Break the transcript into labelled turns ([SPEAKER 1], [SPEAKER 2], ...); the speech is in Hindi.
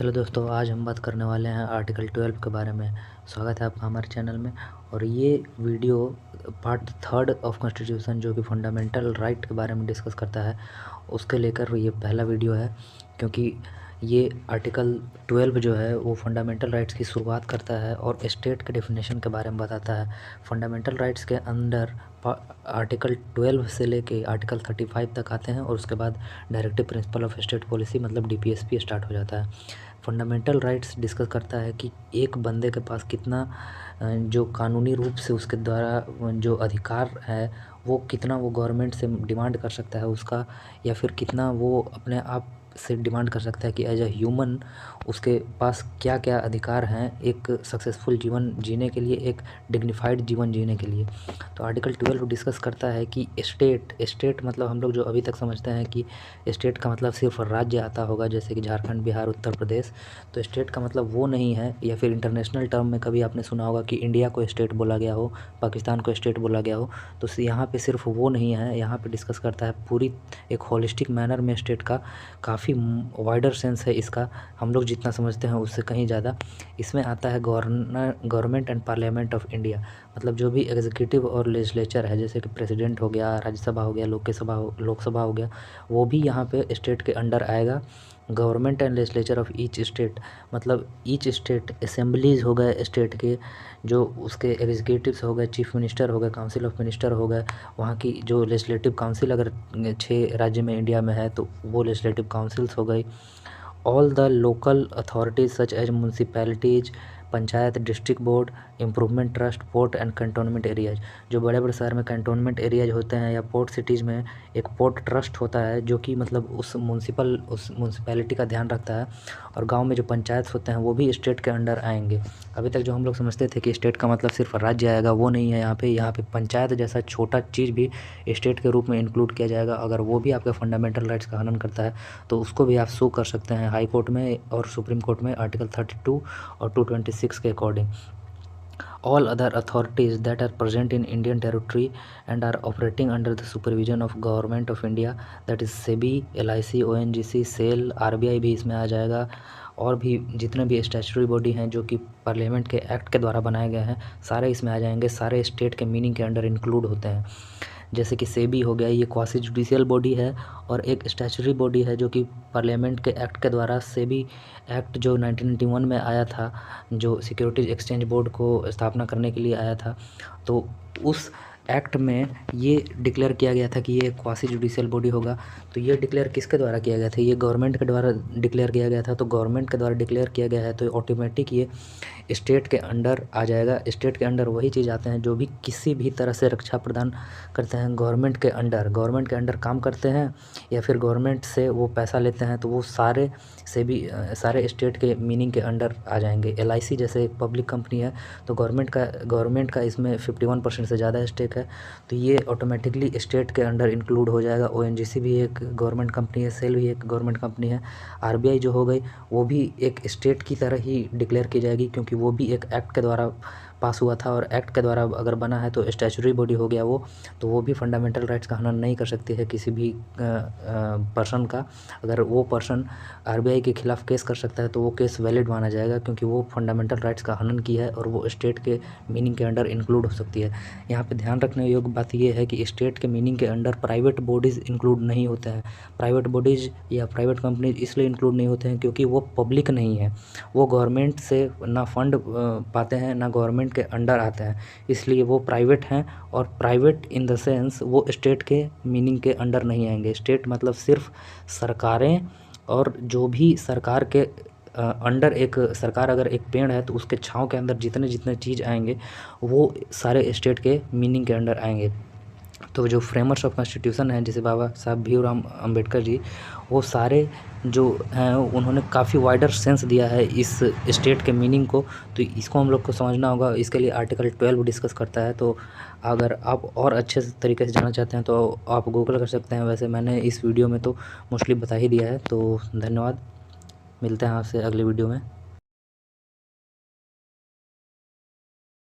[SPEAKER 1] हेलो दोस्तों, आज हम बात करने वाले हैं आर्टिकल 12 के बारे में। स्वागत है आपका हमारे चैनल में। और ये वीडियो पार्ट 3 ऑफ कॉन्स्टिट्यूशन जो कि फंडामेंटल राइट के बारे में डिस्कस करता है, उसके लेकर ये पहला वीडियो है। क्योंकि ये आर्टिकल 12 जो है वो फंडामेंटल राइट्स की शुरुआत करता है और स्टेट के डेफिनेशन के बारे में बताता है। फंडामेंटल राइट्स के अंदर आर्टिकल 12 से लेके आर्टिकल 35 तक आते हैं और उसके बाद directive principle of state policy मतलब DPSP स्टार्ट हो जाता है। फंडामेंटल राइट्स डिस्कस करता है कि एक बंदे के पास कितना जो कानूनी रूप से उसके द्वारा जो अधिकार है वो कितना वो गवर्नमेंट से डिमांड कर सकता है उसका, या फिर कितना वो अपने आप से डिमांड कर सकता है कि एज अ ह्यूमन उसके पास क्या क्या अधिकार हैं एक सक्सेसफुल जीवन जीने के लिए, एक डिग्निफाइड जीवन जीने के लिए। तो आर्टिकल 12 डिस्कस करता है कि स्टेट मतलब हम लोग जो अभी तक समझते हैं कि स्टेट का मतलब सिर्फ राज्य आता होगा, जैसे कि झारखंड, बिहार, उत्तर प्रदेश। तो स्टेट का मतलब वो नहीं है, या फिर इंटरनेशनल टर्म में कभी आपने सुना होगा कि इंडिया को स्टेट बोला गया हो, पाकिस्तान को स्टेट बोला गया हो। तो यहाँ पे सिर्फ वो नहीं है, यहाँ पे डिस्कस करता है पूरी एक होलिस्टिक मैनर में स्टेट का काफ़ी वाइडर सेंस है इसका। हम लोग जितना समझते हैं उससे कहीं ज़्यादा इसमें आता है government and parliament of India. मतलब जो भी एग्जीक्यूटिव और लेजिस्लेचर है, जैसे कि प्रेसिडेंट हो गया, राज्यसभा हो गया, लोकसभा हो गया, वो भी यहाँ पे स्टेट के अंडर आएगा। Government and legislature of each state मतलब ईच स्टेट असेंबलीज़ हो गए स्टेट के, जो उसके एग्जीक्यूटिव्स हो गए, चीफ मिनिस्टर हो गए, काउंसिल ऑफ मिनिस्टर हो गए, वहाँ की जो लेजिस्लेटिव काउंसिल अगर 6 राज्य में इंडिया में है तो वो लेजिस्लेटिव काउंसिल्स हो गई। All the local authorities such as municipalities, panchayat, district board, improvement trust, port and cantonment areas. जो बड़े बड़े शहर में कंटोनमेंट एरियाज होते हैं या पोर्ट सिटीज़ में एक पोर्ट ट्रस्ट होता है जो कि मतलब उस म्यूनसिपैलिटी का ध्यान रखता है। और गांव में जो पंचायत होते हैं वो भी स्टेट के अंडर आएंगे। अभी तक जो हम लोग समझते थे कि स्टेट का मतलब सिर्फ राज्य आएगा, वो नहीं है। यहाँ पे पंचायत जैसा छोटा चीज़ भी स्टेट के रूप में इंक्लूड किया जाएगा। अगर वो भी आपके फंडामेंटल राइट्स का हनन करता है तो उसको भी आप सू कर सकते हैं हाई कोर्ट में और सुप्रीम कोर्ट में आर्टिकल 32 और 226 के according. All other authorities that are present in Indian territory and are operating under the supervision of Government of India, that is SEBI, LIC, ONGC, SEL, RBI भी इसमें आ जाएगा। और भी जितने भी स्टैचुटरी बॉडी हैं जो कि पार्लियामेंट के एक्ट के द्वारा बनाए गए हैं, सारे इसमें आ जाएंगे। सारे स्टेट के मीनिंग के अंडर इंक्लूड होते हैं। जैसे कि सेबी हो गया, ये क्वासी जुडिशियल बॉडी है, और एक स्टैचुटरी बॉडी है जो कि पार्लियामेंट के एक्ट के द्वारा सेबी एक्ट जो 1991 में आया था, जो सिक्योरिटीज़ एक्सचेंज बोर्ड को स्थापना करने के लिए आया था। तो उस एक्ट में ये डिक्लेयर किया गया था कि ये क्वासी जुडिशियल बॉडी होगा। तो ये डिक्लेयर किसके द्वारा किया गया था? ये गवर्नमेंट के द्वारा डिक्लेयर किया गया था। तो गवर्नमेंट के द्वारा डिक्लेयर किया गया है तो ऑटोमेटिक ये स्टेट के अंडर आ जाएगा। स्टेट के अंडर वही चीज़ आते हैं जो भी किसी भी तरह से रक्षा प्रदान करते हैं गवर्नमेंट के अंडर काम करते हैं, या फिर गवर्नमेंट से वो पैसा लेते हैं, तो वो सारे से भी सारे स्टेट के मीनिंग के अंडर आ जाएंगे। LIC जैसे एक पब्लिक कंपनी है, तो गवर्नमेंट का इसमें 51% से ज़्यादा स्टेक है, तो ये ऑटोमेटिकली स्टेट के अंडर इंक्लूड हो जाएगा। ONGC भी एक गवर्नमेंट कंपनी है, सेल भी एक गवर्नमेंट कंपनी है। RBI जो हो गई वो भी एक स्टेट की तरह ही डिक्लेयर की जाएगी, क्योंकि वो भी एक एक्ट के द्वारा पास हुआ था, और एक्ट के द्वारा अगर बना है तो स्टैचुटरी बॉडी हो गया वो, तो वो भी फंडामेंटल राइट्स का हनन नहीं कर सकती है किसी भी पर्सन का। अगर वो पर्सन RBI के खिलाफ केस कर सकता है तो वो केस वैलिड माना जाएगा, क्योंकि वो फंडामेंटल राइट्स का हनन की है और वो स्टेट के मीनिंग के अंडर इंक्लूड हो सकती है। यहाँ पे ध्यान रखने योग्य बात ये है कि स्टेट के मीनिंग के अंडर प्राइवेट बॉडीज़ इंक्लूड नहीं होते हैं। प्राइवेट बॉडीज़ या प्राइवेट कंपनीज इसलिए इंक्लूड नहीं होते हैं क्योंकि वो पब्लिक नहीं है, वो गवर्नमेंट से ना फंड पाते हैं ना गवर्नमेंट के अंडर आते हैं, इसलिए वो प्राइवेट हैं। और प्राइवेट इन द सेंस वो स्टेट के मीनिंग के अंडर नहीं आएंगे। स्टेट मतलब सिर्फ सरकारें, और जो भी सरकार के अंडर एक सरकार अगर एक पेड़ है तो उसके छांव के अंदर जितने जितने चीज़ आएंगे वो सारे स्टेट के मीनिंग के अंडर आएंगे। तो जो फ्रेमर्स ऑफ कॉन्स्टिट्यूशन हैं जैसे बाबा साहब भीमराव अम्बेडकर जी, वो सारे जो हैं उन्होंने काफ़ी वाइडर सेंस दिया है इस स्टेट के मीनिंग को। तो इसको हम लोग को समझना होगा, इसके लिए आर्टिकल 12 डिस्कस करता है। तो अगर आप और अच्छे तरीके से जानना चाहते हैं तो आप गूगल कर सकते हैं। वैसे मैंने इस वीडियो में तो मोस्टली बता ही दिया है। तो धन्यवाद, मिलते हैं आपसे अगले वीडियो में।